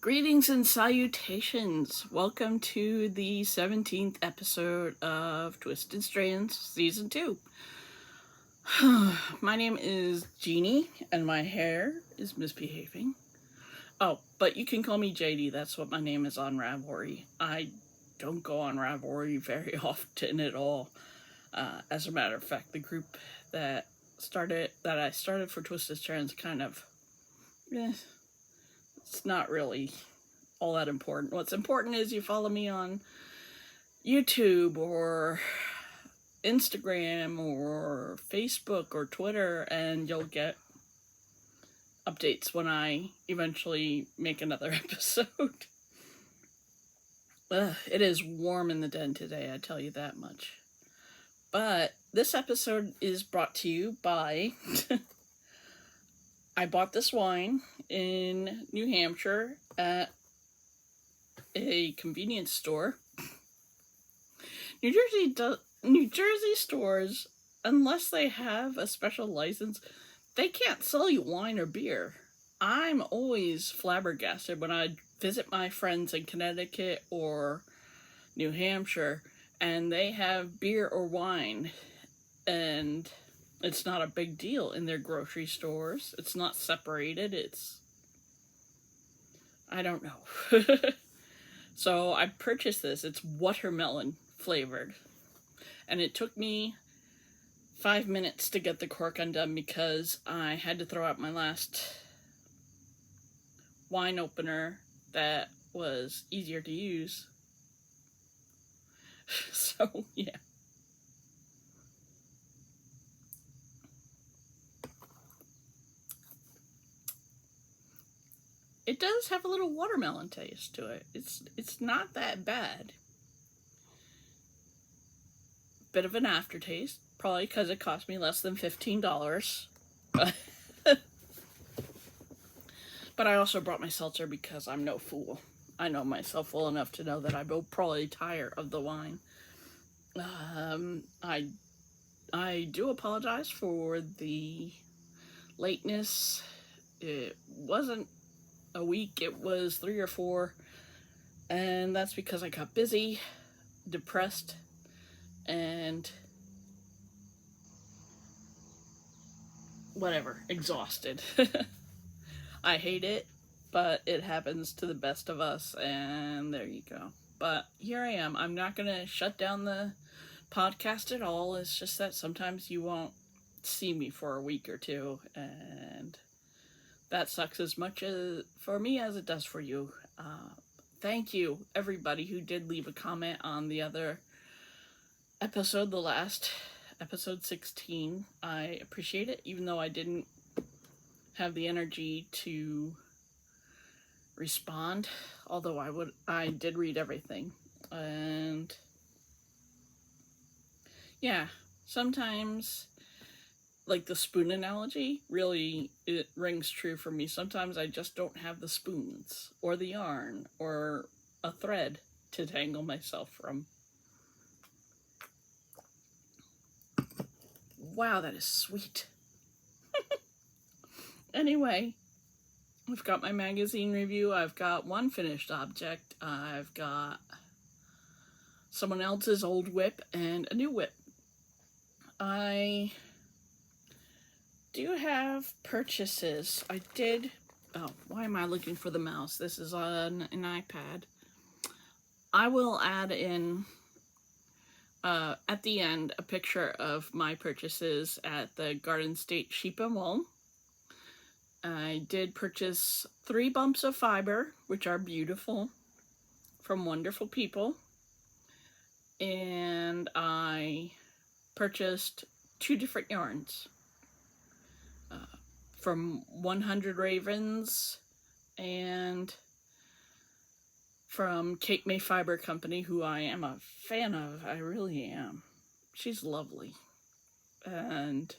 Greetings and salutations. Welcome to the 17th episode of Twisted Strands Season 2. My name is Jeannie, and my hair is misbehaving. Oh, but you can call me JD. That's what my name is on Ravelry. I don't go on Ravelry very often at all. As a matter of fact, the group that I started for Twisted Strands kind of... it's not really all that important. What's important is you follow me on YouTube or Instagram or Facebook or Twitter, and you'll get updates when I eventually make another episode. It is warm in the den today, I tell you that much. But this episode is brought to you by... I bought this wine in New Hampshire at a convenience store. New Jersey stores, unless they have a special license, they can't sell you wine or beer. I'm always flabbergasted when I visit my friends in Connecticut or New Hampshire and they have beer or wine, and it's not a big deal in their grocery stores. It's not separated. I don't know. So I purchased this. It's watermelon flavored. And it took me 5 minutes to get the cork undone because I had to throw out my last wine opener that was easier to use. So, yeah. It does have a little watermelon taste to it. It's not that bad. Bit of an aftertaste, probably because it cost me less than $15. But I also brought my seltzer because I'm no fool. I know myself well enough to know that I will probably tire of the wine. I do apologize for the lateness. It wasn't a week, it was 3 or 4, and that's because I got busy, depressed, and whatever, exhausted. I hate it, but it happens to the best of us, and there you go. But here I am. I'm not gonna shut down the podcast at all. It's just that sometimes you won't see me for a week or two, and that sucks as much as for me as it does for you. Thank you, everybody who did leave a comment on the other episode, the last episode 16. I appreciate it, even though I didn't have the energy to respond. Although I did read everything. And yeah, sometimes, like the spoon analogy, really, it rings true for me. Sometimes I just don't have the spoons, or the yarn, or a thread to tangle myself from. Wow, that is sweet. Anyway, I've got my magazine review. I've got one finished object. I've got someone else's old whip and a new whip. I do have purchases. I did... Oh, why am I looking for the mouse? This is on an iPad. I will add in, at the end, a picture of my purchases at the Garden State Sheep and Wool. I did purchase 3 bumps of fiber, which are beautiful, from wonderful people. And I purchased 2 different yarns. From 100 Ravens and from Cape May Fiber Company, who I am a fan of. I really am. She's lovely. And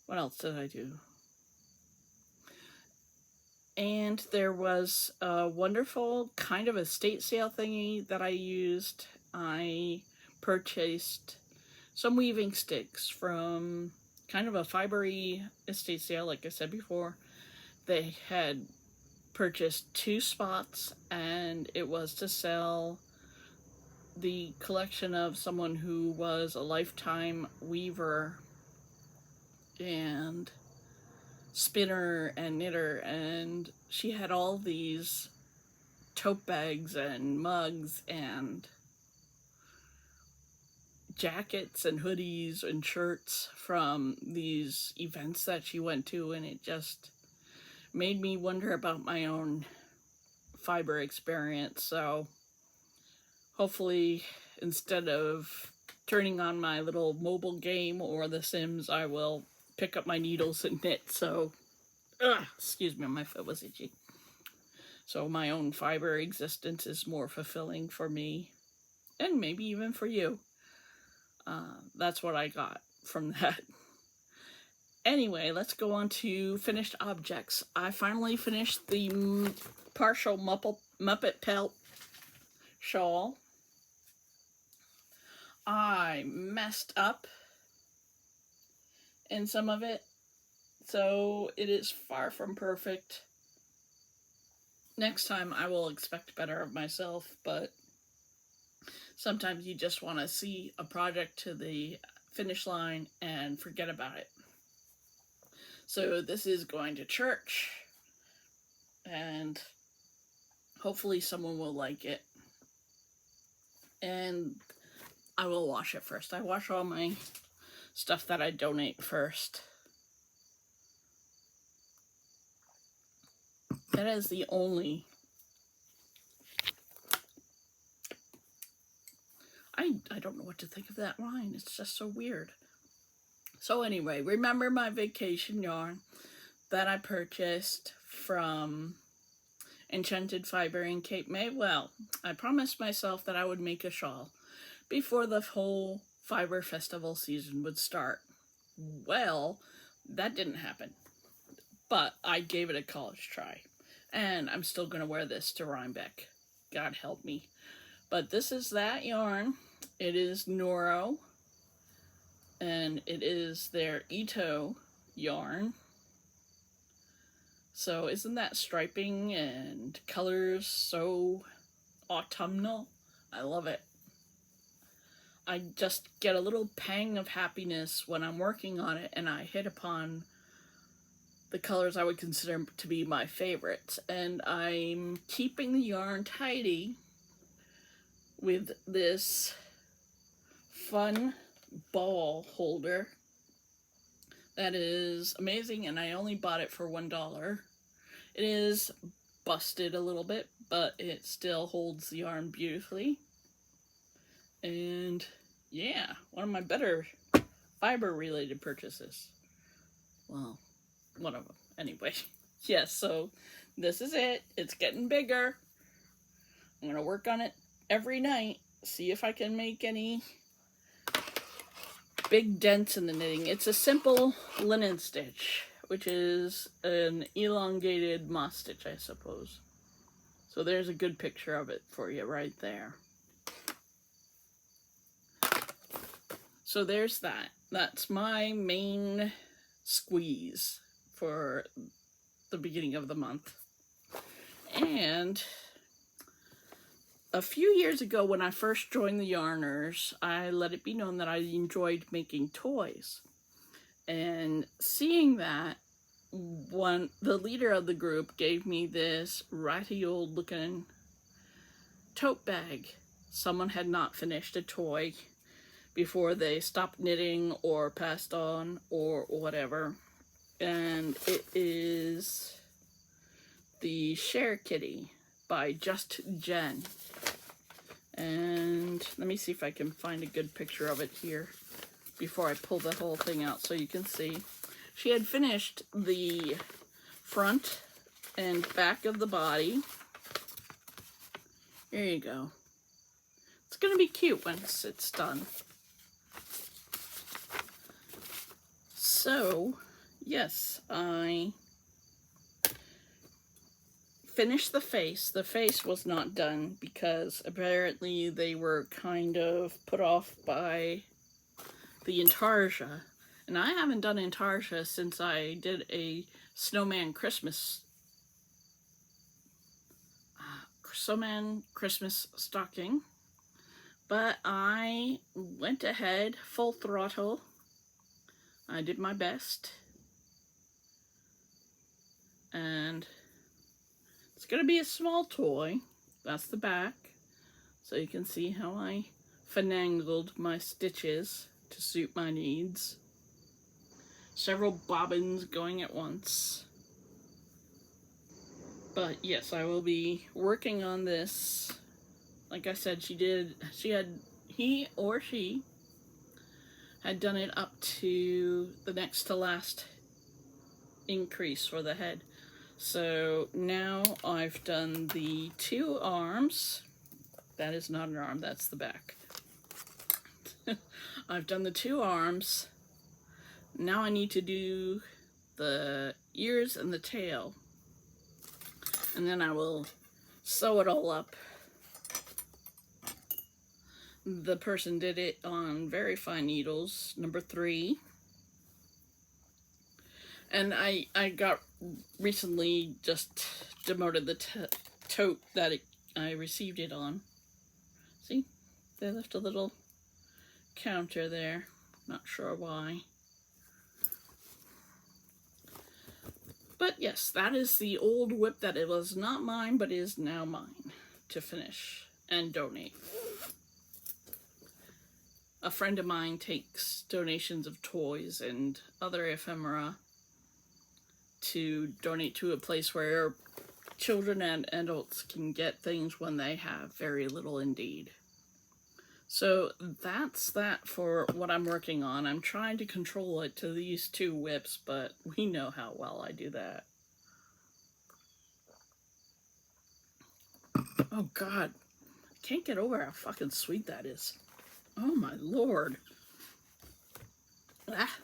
what else did I do? And there was a wonderful kind of estate sale thingy that I used. I purchased some weaving sticks from kind of a fibery estate sale, like I said before. They had purchased 2 spots, and it was to sell the collection of someone who was a lifetime weaver and spinner and knitter, and she had all these tote bags and mugs and jackets and hoodies and shirts from these events that she went to, and it just made me wonder about my own fiber experience. So hopefully, instead of turning on my little mobile game or The Sims, I will pick up my needles and knit. So excuse me, my foot was itchy. So my own fiber existence is more fulfilling for me, and maybe even for you. That's what I got from that. Anyway, let's go on to finished objects. I finally finished the partial Muppet Pelt shawl. I messed up in some of it, so it is far from perfect. Next time I will expect better of myself, but sometimes you just want to see a project to the finish line and forget about it. So this is going to church, and hopefully someone will like it. And I will wash it first. I wash all my stuff that I donate first. That is the only... I don't know what to think of that line. It's just so weird. So anyway, remember my vacation yarn that I purchased from Enchanted Fiber in Cape May? Well, I promised myself that I would make a shawl before the whole fiber festival season would start. Well, that didn't happen, but I gave it a college try, and I'm still going to wear this to Rhinebeck. God help me. But this is that yarn. It is Noro, and it is their Ito yarn. So isn't that striping and colors so autumnal? I love it. I just get a little pang of happiness when I'm working on it and I hit upon the colors I would consider to be my favorites. And I'm keeping the yarn tidy with this fun ball holder that is amazing, and I only bought it for $1. It is busted a little bit, but it still holds the yarn beautifully. And yeah, one of my better fiber related purchases. Well, one of them anyway. Yes, so this is it. It's getting bigger. I'm gonna work on it every night, see if I can make any big dents in the knitting. It's a simple linen stitch, which is an elongated moss stitch, I suppose. So there's a good picture of it for you right there. So there's that. That's my main squeeze for the beginning of the month. And a few years ago, when I first joined the Yarners, I let it be known that I enjoyed making toys. And seeing that, the leader of the group gave me this ratty old looking tote bag. Someone had not finished a toy before they stopped knitting or passed on or whatever. And it is the Share Kitty by Just Jen. And let me see if I can find a good picture of it here before I pull the whole thing out so you can see. She had finished the front and back of the body. There you go. It's going to be cute once it's done. So, yes, I finished the face. The face was not done because apparently they were kind of put off by the intarsia. And I haven't done intarsia since I did a snowman Christmas snowman Christmas stocking, but I went ahead full throttle. I did my best, and it's gonna be a small toy. That's the back, so you can see how I finagled my stitches to suit my needs. Several bobbins going at once. But yes, I will be working on this. Like I said, he or she had done it up to the next to last increase for the head. So now I've done the 2 arms. That is not an arm, that's the back. I've done the 2 arms. Now I need to do the ears and the tail. And then I will sew it all up. The person did it on very fine needles, number 3. And I got recently just demoted the tote that I received it on. See, they left a little counter there. Not sure why. But yes, that is the old whip that it was not mine, but is now mine to finish and donate. A friend of mine takes donations of toys and other ephemera to donate to a place where children and adults can get things when they have very little indeed. So that's that for what I'm working on. I'm trying to control it to these 2 whips, but we know how well I do that. Oh God, I can't get over how fucking sweet that is. Oh my Lord. Ah.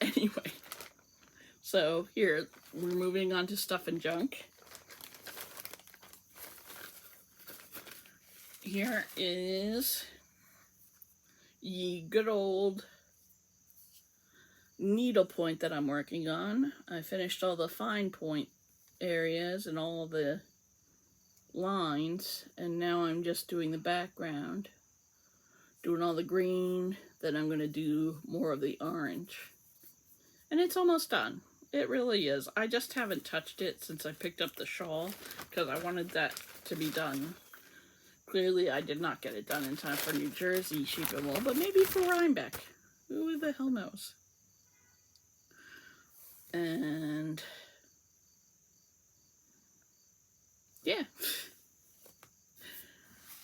Anyway, so here, we're moving on to stuff and junk. Here is the good old needle point that I'm working on. I finished all the fine point areas and all the lines, and now I'm just doing the background, doing all the green. Then I'm going to do more of the orange, and it's almost done. It really is. I just haven't touched it since I picked up the shawl because I wanted that to be done. Clearly I did not get it done in time for New Jersey sheep and wool, but maybe for Rhinebeck. Who the hell knows? And yeah.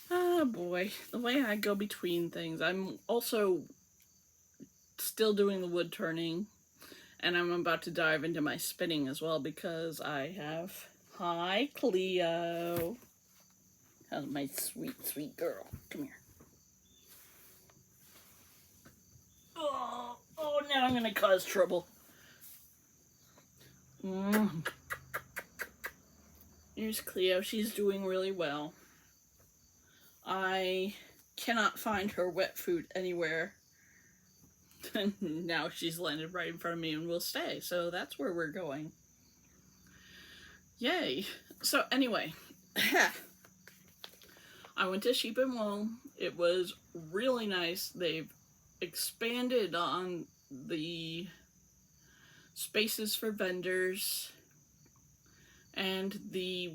Oh boy, the way I go between things. I'm also still doing the wood turning, and I'm about to dive into my spinning as well because I have... Hi, Cleo. How's my sweet, sweet girl? Come here. Oh, now I'm gonna cause trouble. Here's Cleo. She's doing really well. I cannot find her wet food anywhere. And now she's landed right in front of me and will stay. So that's where we're going. Yay. So anyway, I went to Sheep and Wool. It was really nice. They've expanded on the spaces for vendors, and the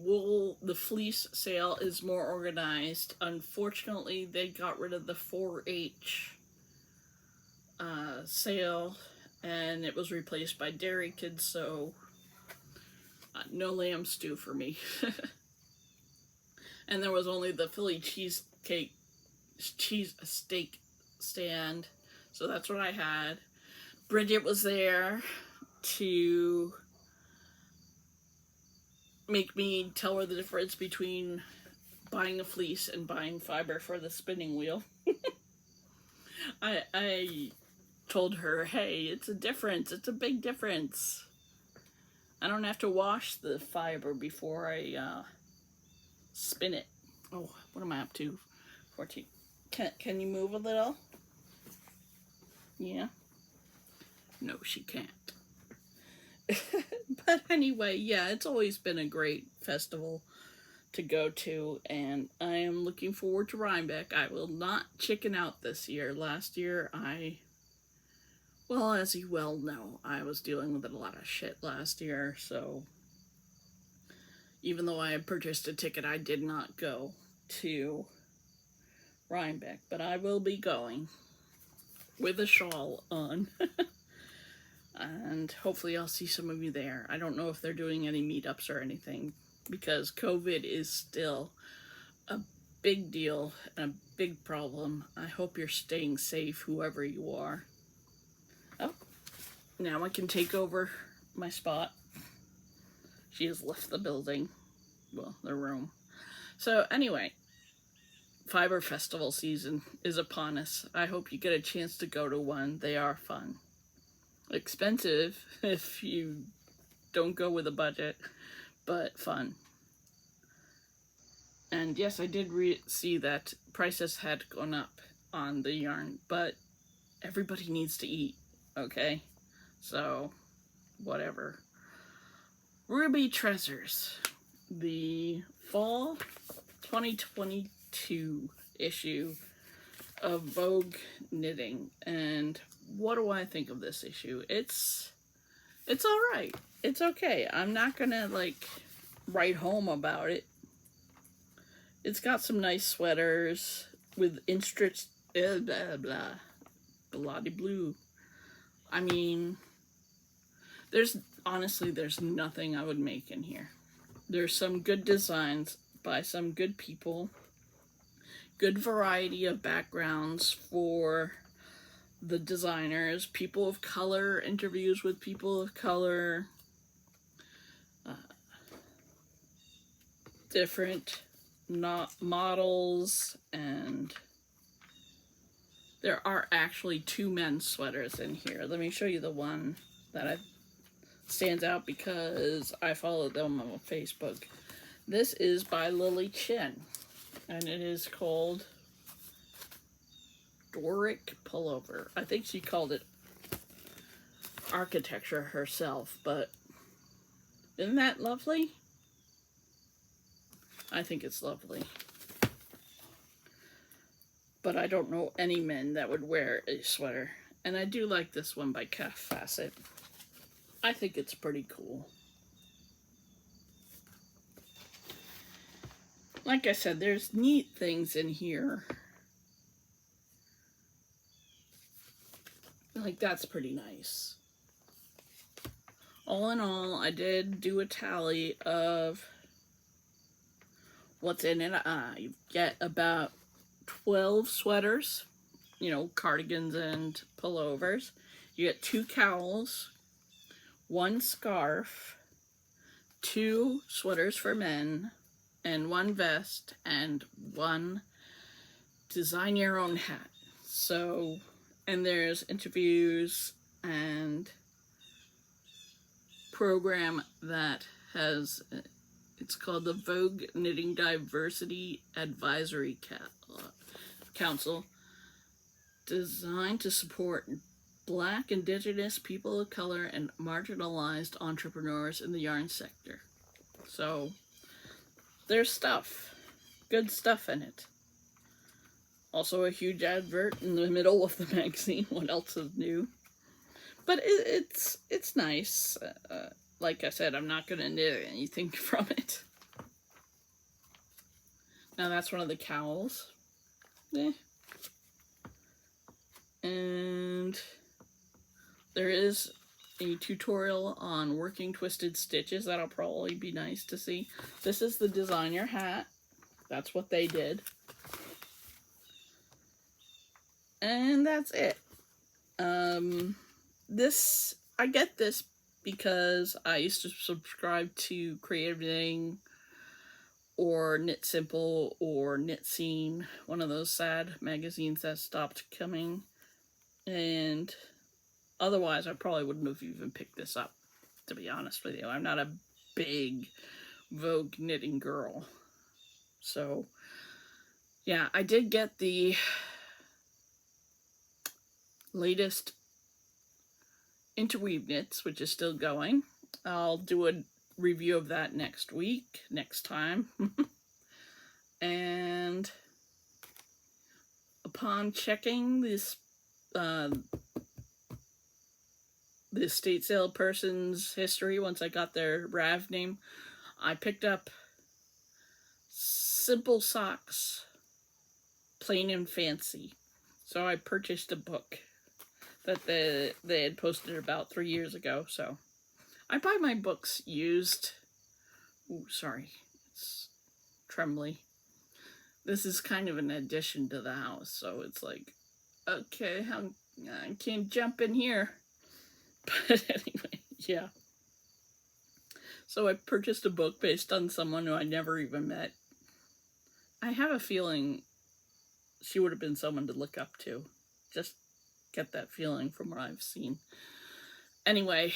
fleece sale is more organized. Unfortunately, they got rid of the 4-H sale, and it was replaced by Dairy Kids, so no lamb stew for me. And there was only the Philly cheesesteak stand, so that's what I had. Bridget was there to make me tell her the difference between buying a fleece and buying fiber for the spinning wheel. I told her, hey, it's a difference. It's a big difference. I don't have to wash the fiber before I spin it. Oh, what am I up to? 14. Can you move a little? Yeah? No, she can't. But anyway, yeah, it's always been a great festival to go to, and I am looking forward to Rhinebeck. I will not chicken out this year. Last year, well, as you well know, I was dealing with a lot of shit last year, so even though I had purchased a ticket, I did not go to Rhinebeck, but I will be going with a shawl on. And hopefully I'll see some of you there. I don't know if they're doing any meetups or anything, because COVID is still a big deal and a big problem. I hope you're staying safe, whoever you are. Oh, now I can take over my spot. She has left the building, well, the room. So anyway, Fiber Festival season is upon us. I hope you get a chance to go to one. They are fun. Expensive if you don't go with a budget, but fun. And yes, I did see that prices had gone up on the yarn, but everybody needs to eat, okay? So, whatever. Ruby Treasures, the fall 2022 issue of Vogue Knitting. And what do I think of this issue? It's all right. It's okay. I'm not gonna like write home about it. It's got some nice sweaters with instruments, blah blah blah, bloody blue. I mean, there's nothing I would make in here. There's some good designs by some good people, good variety of backgrounds for the designers, people of color, interviews with people of color, different models, and there are actually 2 men's sweaters in here. Let me show you the one that stands out because I follow them on Facebook. This is by Lily Chin, and it is called Doric Pullover. I think she called it architecture herself, but isn't that lovely? I think it's lovely. But I don't know any men that would wear a sweater. And I do like this one by Calf Facet. I think it's pretty cool. Like I said, there's neat things in here. Like, that's pretty nice. All in all, I did do a tally of what's in it. You get about 12 sweaters, you know, cardigans and pullovers. You get 2 cowls, 1 scarf, 2 sweaters for men, and 1 vest, and 1 design your own hat. So, and there's interviews and program that has, it's called the Vogue Knitting Diversity Advisory Council, designed to support Black, Indigenous, people of color, and marginalized entrepreneurs in the yarn sector. So there's stuff, good stuff in it. Also a huge advert in the middle of the magazine. What else is new? But it's nice. Like I said, I'm not gonna knit anything from it. Now that's one of the cowls. And there is a tutorial on working twisted stitches. That'll probably be nice to see. This is the designer hat. That's what they did. And that's it. I get this because I used to subscribe to Creative Knitting or Knit Simple or Knit Scene, one of those sad magazines that stopped coming. And otherwise, I probably wouldn't have even picked this up, to be honest with you. I'm not a big Vogue knitting girl. So, yeah, I did get the latest Interweave Knits, which is still going. I'll do a review of that next time. And upon checking this, the estate sale person's history, once I got their RAV name, I picked up Simple Socks, Plain and Fancy. So I purchased a book that they had posted about 3 years ago. So I buy my books used. Ooh, sorry, it's trembly. This is kind of an addition to the house, so it's like, okay, I can't jump in here. But anyway, yeah. So I purchased a book based on someone who I never even met. I have a feeling she would have been someone to look up to. Just get that feeling from what I've seen. Anyway,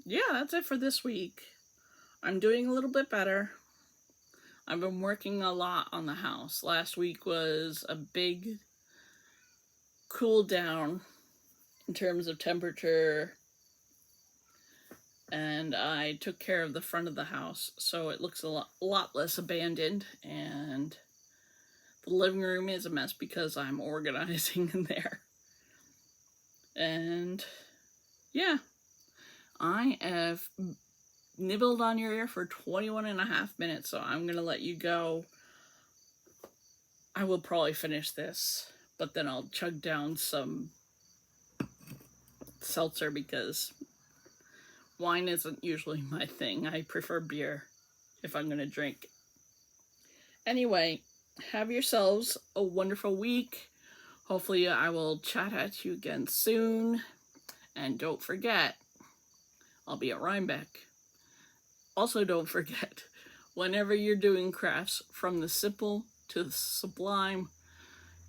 yeah, that's it for this week. I'm doing a little bit better. I've been working a lot on the house. Last week was a big cool down in terms of temperature, and I took care of the front of the house, so it looks a lot less abandoned, and the living room is a mess because I'm organizing in there. And yeah, I have nibbled on your ear for 21.5 minutes, so I'm gonna let you go. I will probably finish this, but then I'll chug down some seltzer because wine isn't usually my thing. I prefer beer if I'm gonna drink. Anyway, have yourselves a wonderful week. Hopefully I will chat at you again soon. And don't forget, I'll be at Rhinebeck. Also, don't forget, whenever you're doing crafts from the simple to the sublime,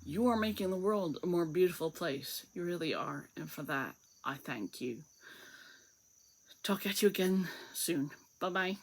you are making the world a more beautiful place. You really are. And for that, I thank you. Talk at you again soon. Bye-bye.